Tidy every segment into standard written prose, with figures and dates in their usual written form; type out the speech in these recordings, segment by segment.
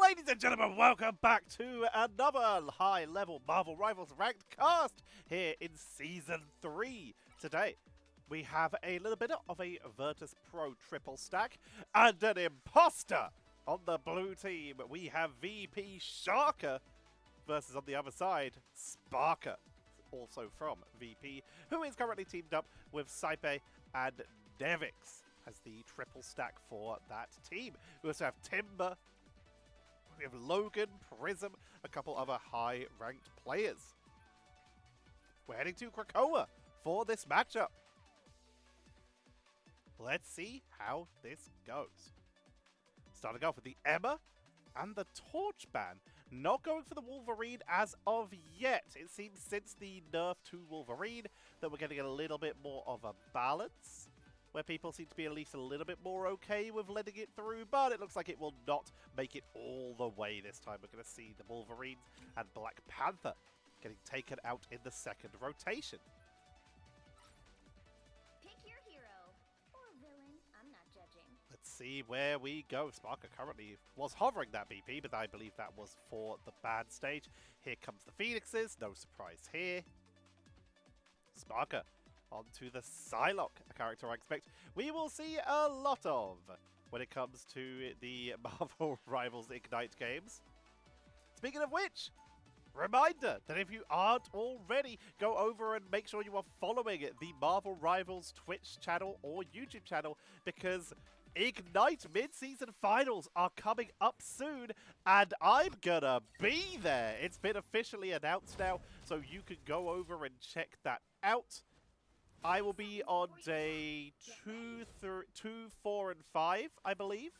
Ladies and gentlemen, welcome back to another high-level Marvel Rivals ranked cast here in Season 3. Today, we have a little bit of a virtus.pro triple stack and an imposter. On the blue team, we have VP SharkR versus on the other side, SparkR, also from VP, who is currently teamed up with Sypeh and Nevix as the triple stack for that team. We also have Timber. We have Logan, rrism, a couple other high-ranked players. We're heading to Krakoa for this matchup. Let's see how this goes. Starting off with the Emma and the Torch ban. Not going for the Wolverine as of yet. It seems since the nerf to Wolverine that we're getting a little bit more of a balance, where people seem to be at least a little bit more okay with letting it through, but it looks like it will not make it all the way this time. We're going to see the Wolverines and Black Panther getting taken out in the second rotation. Pick your hero or villain. I'm not judging. Let's see where we go. SparkR currently was hovering that BP, but I believe that was for the bad stage. Here comes the Phoenixes. No surprise here. SparkR onto the Psylocke, a character I expect we will see a lot of when it comes to the Marvel Rivals Ignite games. Speaking of which, reminder that if you aren't already, go over and make sure you are following the Marvel Rivals Twitch channel or YouTube channel, because Ignite mid-season finals are coming up soon, and I'm gonna be there. It's been officially announced now, so you can go over and check that out. I will be on day 2, 4, and 5, I believe.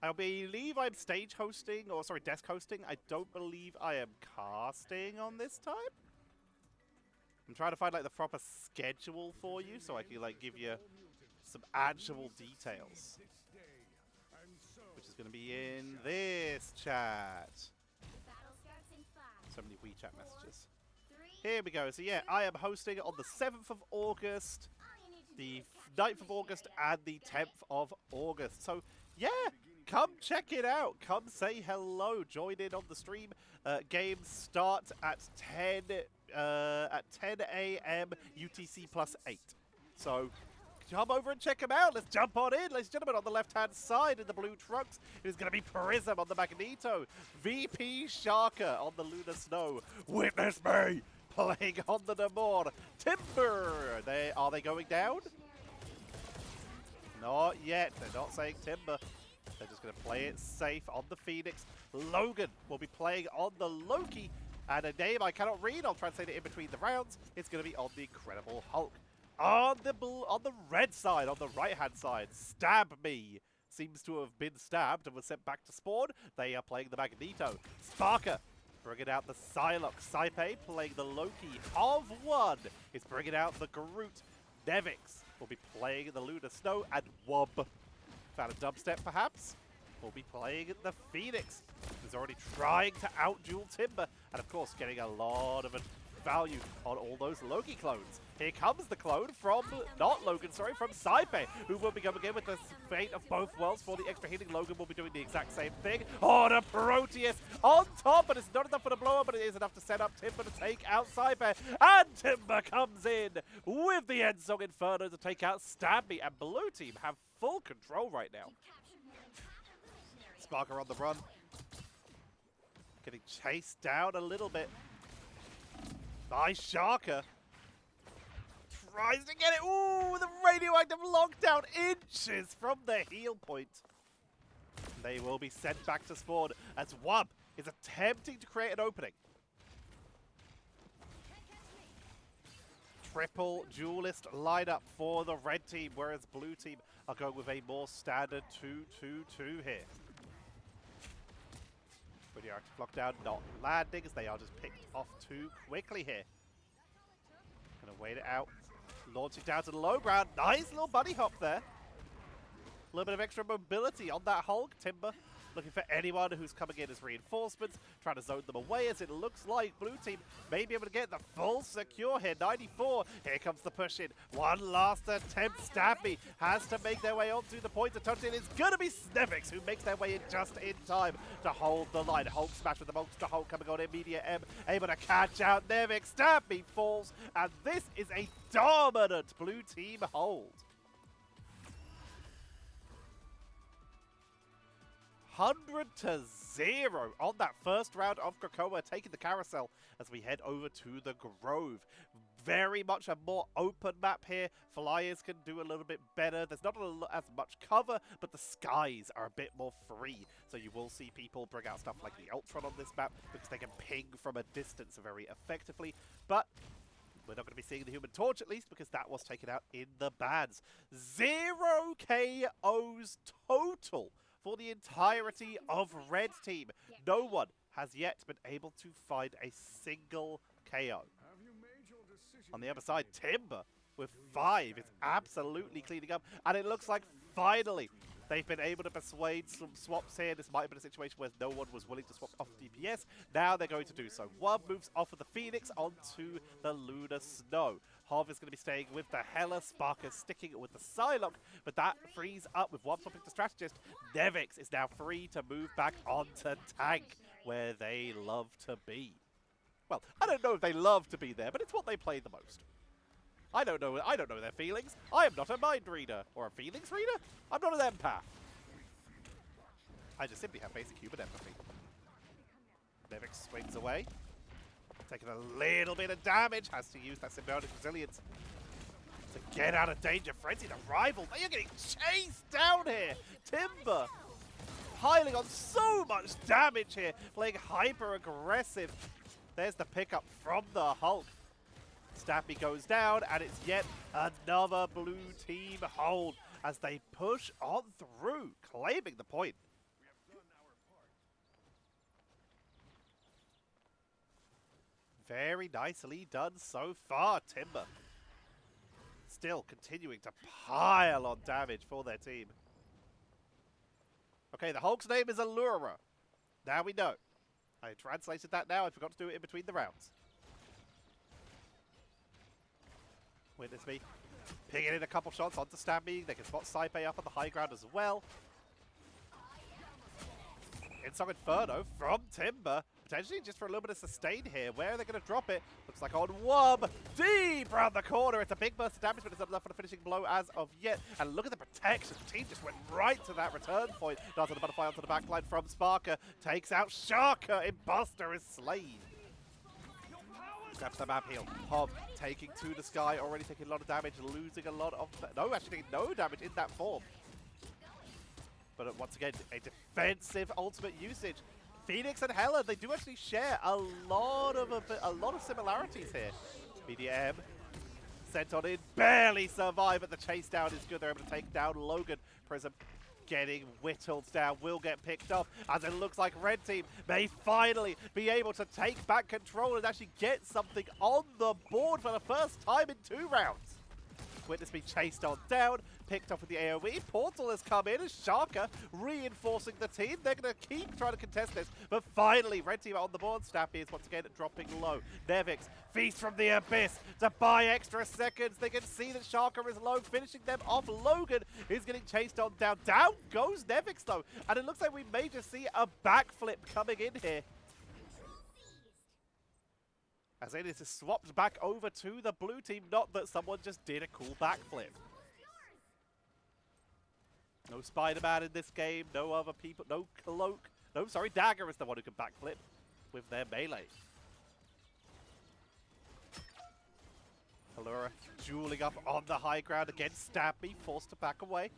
I believe I'm stage hosting, or sorry, desk hosting. I don't believe I am casting on this time. I'm trying to find like the proper schedule for you so I can like give you some actual details, which is going to be in this chat. So many WeChat messages. Here we go. So yeah, I am hosting on the 7th of August, the 9th of August, and the 10th of August. So yeah, come check it out. Come say hello. Join in on the stream. Games start at 10 a.m. UTC plus 8. So come over and check them out. Let's jump on in, ladies and gentlemen. On the left-hand side in the blue trunks, it is going to be rrism on the Magneto. VP SharkR on the Lunar Snow. Witness me! Playing on the Namor. Timber! Are they going down? Not yet. They're not saying Timber. They're just going to play it safe on the Phoenix. Logan will be playing on the Loki. And a name I cannot read. I'll translate it in between the rounds. It's going to be on the Incredible Hulk. On the red side, on the right-hand side, StabMe seems to have been stabbed and was sent back to spawn. They are playing the Magneto. SparkR bringing out the Psylocke. Sypeh playing the Loki of one is bringing out the Groot. Nevix will be playing the Lunar Snow, and Wub, found a dubstep perhaps, will be playing the Phoenix. He's already trying to out-duel Timber, and of course getting a lot of value on all those Loki clones. Here comes the clone from, not Logan, sorry, from Sypeh, who will be going in with the fate of both worlds. For the extra healing, Logan will be doing the exact same thing. Oh, the Proteus on top, but it's not enough for the blow-up, but it is enough to set up Timber to take out Sypeh. And Timber comes in with the End Song Inferno to take out StabMe, and blue team have full control right now. SparkR on the run. Getting chased down a little bit by SharkR. Tries to get it. Ooh, the radioactive lockdown inches from the heal point. They will be sent back to spawn as Wub is attempting to create an opening. Triple duelist lineup for the red team, whereas blue team are going with a more standard 2-2-2 here. Radioactive lockdown not landing as they are just picked off too quickly here. Gonna wait it out. Launching down to the low ground. Nice little bunny hop there. A little bit of extra mobility on that Hulk. Timber looking for anyone who's coming in as reinforcements, trying to zone them away as it looks like blue team may be able to get the full secure here. 94, here comes the push in. One last attempt, StabMe has to make their way onto the point to touch it. It's going to be Nevix who makes their way in just in time to hold the line. Hulk smash with the monster Hulk coming on Immediate M, able to catch out Nevix. StabMe falls, and this is a dominant blue team hold. 100-0 on that first round of Krakoa, taking the carousel as we head over to the Grove. Very much a more open map here. Flyers can do a little bit better. There's not as much cover, but the skies are a bit more free. So you will see people bring out stuff like the Ultron on this map because they can ping from a distance very effectively. But we're not going to be seeing the Human Torch at least because that was taken out in the bans. 0 KOs total for the entirety of Red Team. No one has yet been able to find a single KO. On the other side, Timber with 5 is absolutely cleaning up, and it looks like finally they've been able to persuade some swaps here. This might have been a situation where no one was willing to swap off DPS. Now they're going to do so. One moves off of the Phoenix onto the Lunar Snow. Hov is going to be staying with the Hela. SparkR sticking with the Psylocke, but that frees up with one swapping to Strategist. Nevix is now free to move back onto Tank, where they love to be. Well, I don't know if they love to be there, but it's what they play the most. I don't know their feelings. I am not a mind reader or a feelings reader. I'm not an empath. I just simply have basic human empathy. Nevix swings away. Taking a little bit of damage. Has to use that symbiotic resilience to get out of danger. Frenzied arrival. They are getting chased down here. Timber piling on so much damage here. Playing hyper aggressive. There's the pickup from the Hulk. StabMe goes down, and it's yet another blue team hold as they push on through, claiming the point. Very nicely done so far, Timber. Still continuing to pile on damage for their team. Okay, the Hulk's name is Allura. Now we know. I translated that now. I forgot to do it in between the rounds. Witness me pinging in a couple shots onto StabMe. They can spot Sypeh up on the high ground as well. Inside Inferno from Timber. Potentially just for a little bit of sustain here. Where are they going to drop it? Looks like on Wub. Deep around the corner. It's a big burst of damage, but it's not enough for the finishing blow as of yet. And look at the protection. The team just went right to that return point. Does the butterfly onto the backline from SparkR. Takes out SharkR. Imposter is slain. Grabs the map heal. Hov taking to the sky. Already taking a lot of damage. Losing a lot of... No, actually taking no damage in that form. But once again, a defensive ultimate usage. Phoenix and Hela, they do actually share a lot of similarities here. BDM sent on in, barely survive, but the chase down is good. They're able to take down Logan. Prism getting whittled down, will get picked up, as it looks like Red Team may finally be able to take back control and actually get something on the board for the first time in 2 rounds. Witness be chased on down, picked off with the AoE. Portal has come in as SharkR reinforcing the team. They're going to keep trying to contest this, but finally, Red Team are on the board. StabMe is once again dropping low. Nevix, feast from the abyss to buy extra seconds. They can see that SharkR is low, finishing them off. Logan is getting chased on down. Down goes Nevix though, and it looks like we may just see a backflip coming in here. As it is swapped back over to the blue team, not that someone just did a cool backflip. No Spider-Man in this game, no other people, no Cloak. No, sorry, Dagger is the one who can backflip with their melee. Allura dueling up on the high ground against StabMe, forced to back away.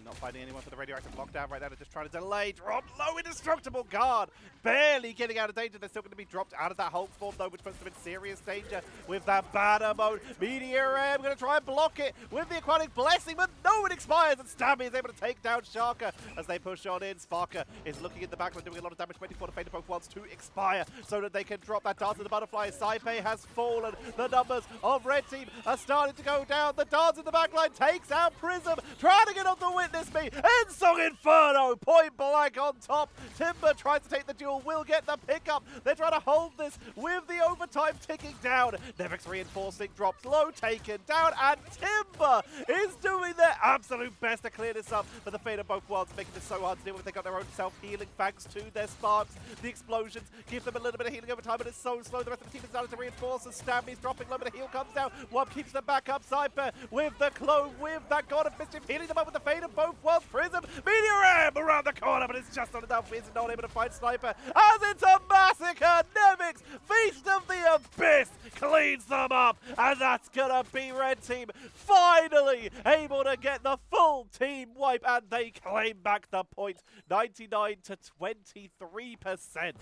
Not finding anyone for the radioactive lockdown right now. They're just trying to delay. Drop low, indestructible guard. Barely getting out of danger. They're still going to be dropped out of that hold form, though, which puts them in serious danger with that banner mode. Meteor going to try and block it with the aquatic blessing, but no, it expires, and StabMe is able to take down SharkR as they push on in. SparkR is looking in the background, doing a lot of damage, waiting for the fate of both worlds to expire so that they can drop that dance of the butterfly. Sypeh has fallen. The numbers of red team are starting to go down. The dance in the backline takes out rrism, trying to get on to Witness Me. Ensong Inferno, point blank on top. Timber tries to take the duel, will get the pickup. They're trying to hold this with the overtime ticking down. Nevix reinforcing, drops low, taken down, and Timber is doing their absolute best to clear this up. But the fate of both worlds making this so hard to deal with. They got their own self-healing thanks to their sparks. The explosions give them a little bit of healing over time, but it's so slow. The rest of the team is starting to reinforce, and StabMe's dropping low, but the heal comes down. One keeps them back up. Sypeh with the clone, with that God of Mischief, healing them up with the fate of both worlds. rrism, Meteor around the corner, but it's just not enough. Is not able to find Sniper as it's a massacre. Nevix, Feast of the Abyss, cleans them up, and that's gonna be red team finally able to get the full team wipe, and they claim back the point. 99 to 23%.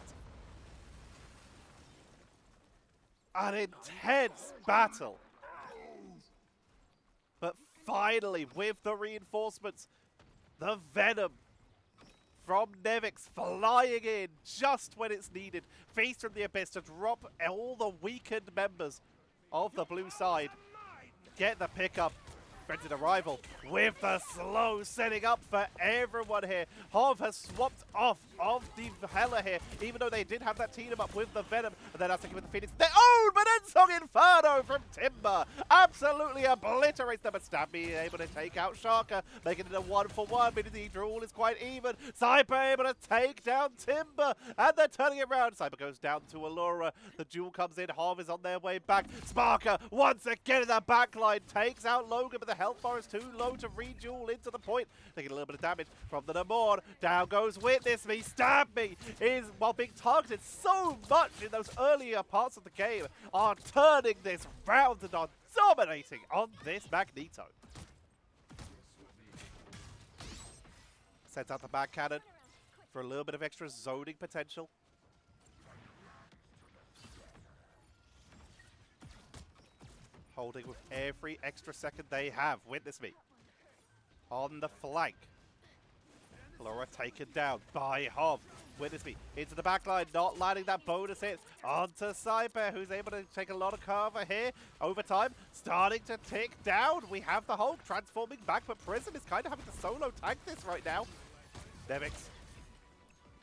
An intense battle. But finally, with the reinforcements, the Venom from Nevix flying in just when it's needed. Feast from the Abyss to drop all the weakened members of the blue side. Get the pickup. Frenzied Arrival with the slow setting up for everyone here. Hov has swapped off of the Hella here, even though they did have that team up with the Venom. And then sticking with the Phoenix. Their own, but Ensong Inferno from Timber absolutely obliterates them. But StabMe able to take out SharkR, making it a 1-for-1. But the duel is quite even. Sypeh able to take down Timber, and they're turning it around. Sypeh goes down to Allura. The duel comes in. Hov is on their way back. SparkR once again in the backline takes out Logan, but the health bar is too low to reduel into the point. Taking a little bit of damage from the Namor. Down goes Witness Me. StabMe is, while being targeted so much in those earlier parts of the game, are turning this round and are dominating on this Magneto. Sends out the back cannon for a little bit of extra zoning potential. Holding with every extra second they have. Witness Me on the flank. Laura taken down by Hov. Witness Me into the backline, not landing that bonus hit onto Sypeh, who's able to take a lot of cover here. Overtime starting to tick down. We have the Hulk transforming back, but rrism is kind of having to solo tank this right now. Nevix,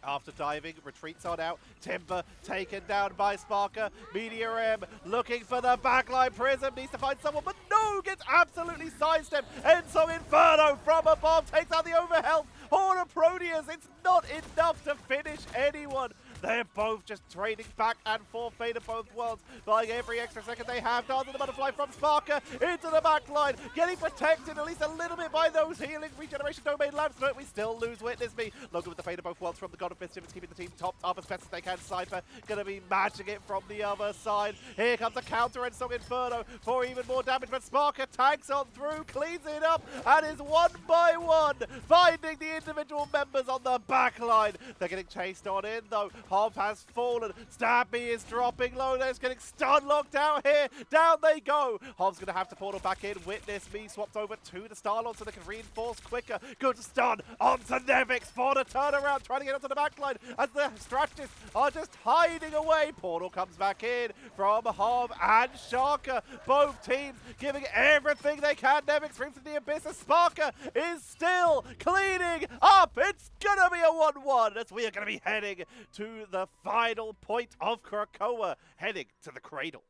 after diving, retreats on out. Timber taken down by SparkR. Meteor M looking for the backline. rrism needs to find someone, but no, gets absolutely sidestepped. Ensong Inferno from above takes out the overhealth. Horn of Proteus, it's not enough to finish anyone. They're both just trading back and forth, fate of both worlds, buying every extra second they have. Dance of the Butterfly from SparkR into the back line, getting protected at least a little bit by those healing regeneration domain lamps, but we still lose Witness Me. Logan with the fate of both worlds from the God of Mischief is keeping the team topped up as best as they can. Sypeh gonna be matching it from the other side. Here comes a counter Ensong Inferno for even more damage, but SparkR tanks on through, cleans it up, and is one by one finding the individual members on the back line. They're getting chased on in though. Hov has fallen. StabMe is dropping low. They're getting stun locked out here. Down they go. Hov's going to have to portal back in. Witness Me swapped over to the Starlord so they can reinforce quicker. Good stun onto Nevix for the turnaround. Trying to get onto the backline as the strategists are just hiding away. Portal comes back in from Hov and SharkR. Both teams giving everything they can. Nevix brings to the abyss as SparkR is still cleaning up. It's going to be a 1-1 as we are going to be heading to the final point of Krakoa, heading to the cradle.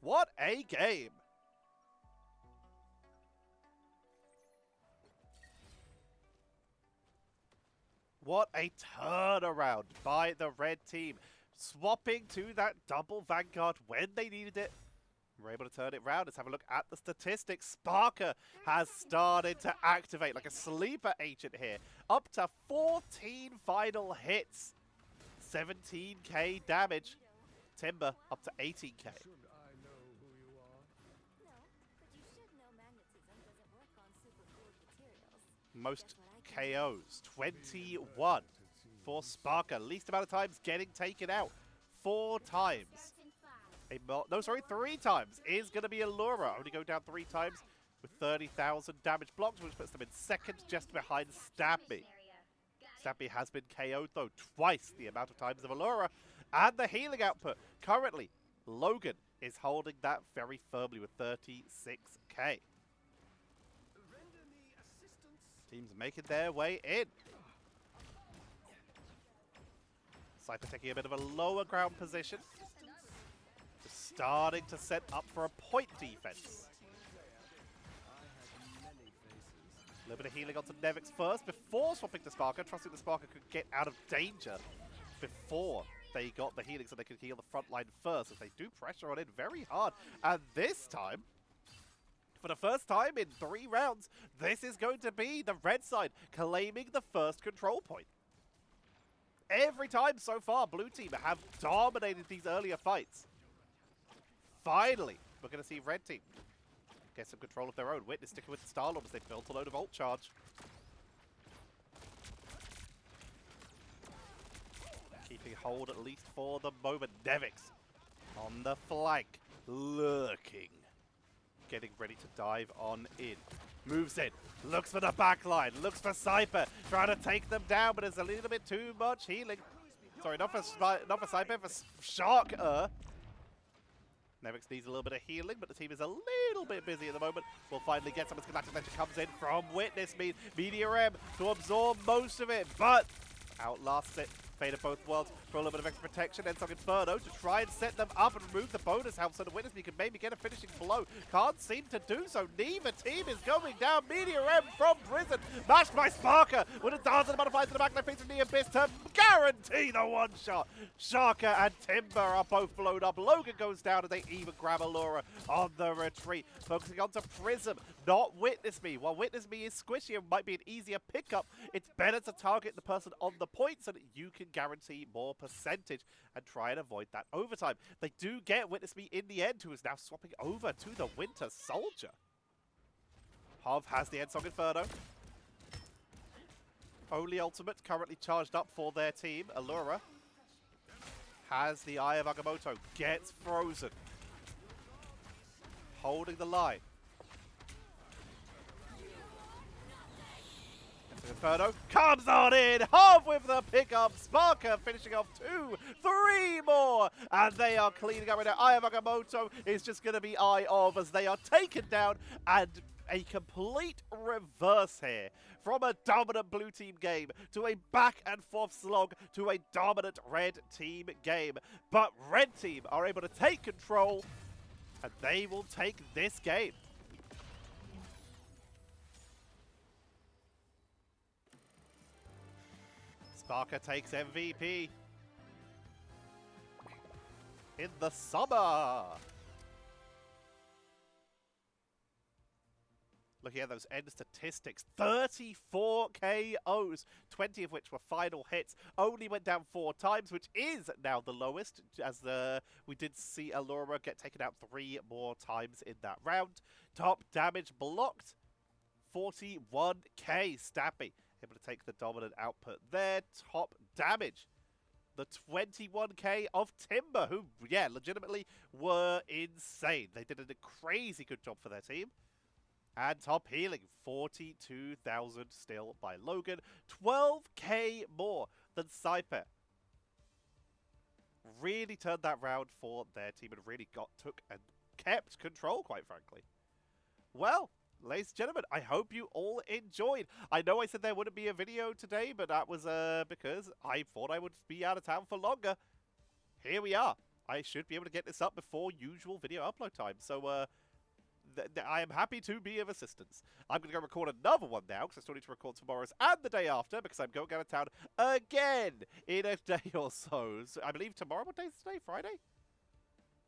What a game! What a turnaround by the red team, swapping to that double Vanguard when they needed it. We're able to turn it round. Let's have a look at the statistics. SparkR has started to activate like a sleeper agent here. Up to 14 final hits. 17k damage. Timber up to 18k. Most KOs, 21 for SparkR. Least amount of times getting taken out, 4 times. No, sorry, 3 times is going to be Allura. Only go down 3 times with 30,000 damage blocks, which puts them in second, just behind StabMe. StabMe has been KO'd, though, twice the amount of times of Allura. And the healing output. Currently, Logan is holding that very firmly with 36k. Teams making their way in. Sypeh taking a bit of a lower ground position. Just starting to set up for a point defense. A little bit of healing onto Nevix first before swapping to SparkR, trusting that SparkR could get out of danger before they got the healing so they could heal the front line first, as they do pressure on it very hard. And this time, for the first time in 3 rounds, this is going to be the red side claiming the first control point. Every time so far, blue team have dominated these earlier fights. Finally, we're going to see red team get some control of their own. Witness sticking with the Starlord as they built a load of ult charge. Keeping hold at least for the moment. Nevix on the flank, lurking. Getting ready to dive on in. Moves in, looks for the backline, looks for Sypeh, trying to take them down, but there's a little bit too much healing. Sorry, not for Sypeh, for SharkR. Nevix needs a little bit of healing, but the team is a little bit busy at the moment. We'll finally get some. Galactic Tetcher comes in from Witness Media M to absorb most of it, but outlasts it. Fate of both worlds for a little bit of extra protection. Ensong Inferno to try and set them up and remove the bonus help so the Witness Me can maybe get a finishing blow. Can't seem to do so. Neither team is going down. Media M from prison. Mashed by SparkR with a dance and butterflies to the backline face from the Abyss to guarantee the one shot. SharkR and Timber are both blown up. Logan goes down and they even grab Allura on the retreat. Focusing onto Prism, not Witness Me. While Witness Me is squishy and might be an easier pickup, it's better to target the person on the point so that you can guarantee more percentage and try and avoid that overtime. They do get Witness Me in the end, who is now swapping over to the Winter Soldier. Hov has the Ensong Inferno. Only ultimate currently charged up for their team. Allura has the Eye of Agamotto, gets frozen. Holding the line. Inferno comes on in, Hov with the pickup, SparkR finishing off 2, 3 more, and they are cleaning up right now. Eye of Agamotto is just going to be Eye of as they are taken down, and a complete reverse here. From a dominant blue team game to a back and forth slog to a dominant red team game. But red team are able to take control, and they will take this game. SparkR takes MVP in the summer. Looking at those end statistics, 34 KOs, 20 of which were final hits. Only went down 4 times, which is now the lowest, as we did see Allura get taken out 3 more times in that round. Top damage blocked, 41k. StabMe able to take the dominant output there. Top damage, the 21k of Timber, who, yeah, legitimately were insane. They did a crazy good job for their team. And top healing, 42,000 still by Logan. 12k more than Sypeh. Really turned that round for their team and really took and kept control, quite frankly. Well, ladies and gentlemen, I hope you all enjoyed. I know I said there wouldn't be a video today, but that was because I thought I would be out of town for longer. Here we are. I should be able to get this up before usual video upload time. So, I am happy to be of assistance. I'm going to go record another one now, because I still need to record tomorrow's and the day after, because I'm going out of town again in a day or so. So I believe tomorrow, what day is today? Friday?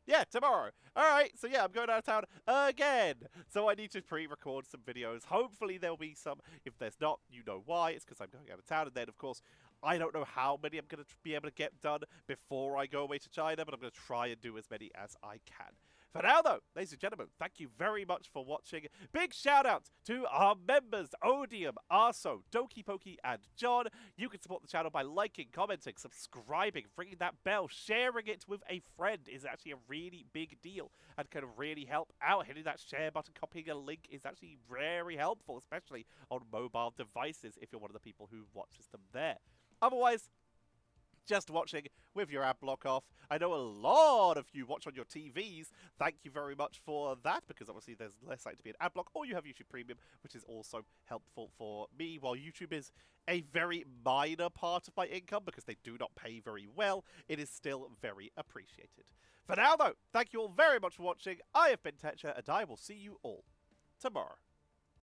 Yeah, tomorrow. Alright, so yeah, I'm going out of town again. So I need to pre-record some videos. Hopefully there'll be some. If there's not, you know why. It's because I'm going out of town. And then, of course, I don't know how many I'm going to be able to get done before I go away to China, but I'm going to try and do as many as I can. For now, though, ladies and gentlemen, thank you very much for watching. Big shout out to our members, Odium, Arso, Doki Poki, and John. You can support the channel by liking, commenting, subscribing, ringing that bell, sharing it with a friend is actually a really big deal and can really help out. Hitting that share button, copying a link is actually very helpful, especially on mobile devices if you're one of the people who watches them there. Otherwise, just watching with your ad block off. I know a lot of you watch on your TVs. Thank you very much for that, because obviously there's less likely to be an ad block, or you have YouTube Premium, which is also helpful for me. While YouTube is a very minor part of my income, because they do not pay very well, it is still very appreciated. For now, though, thank you all very much for watching. I have been Tetcher, and I will see you all tomorrow.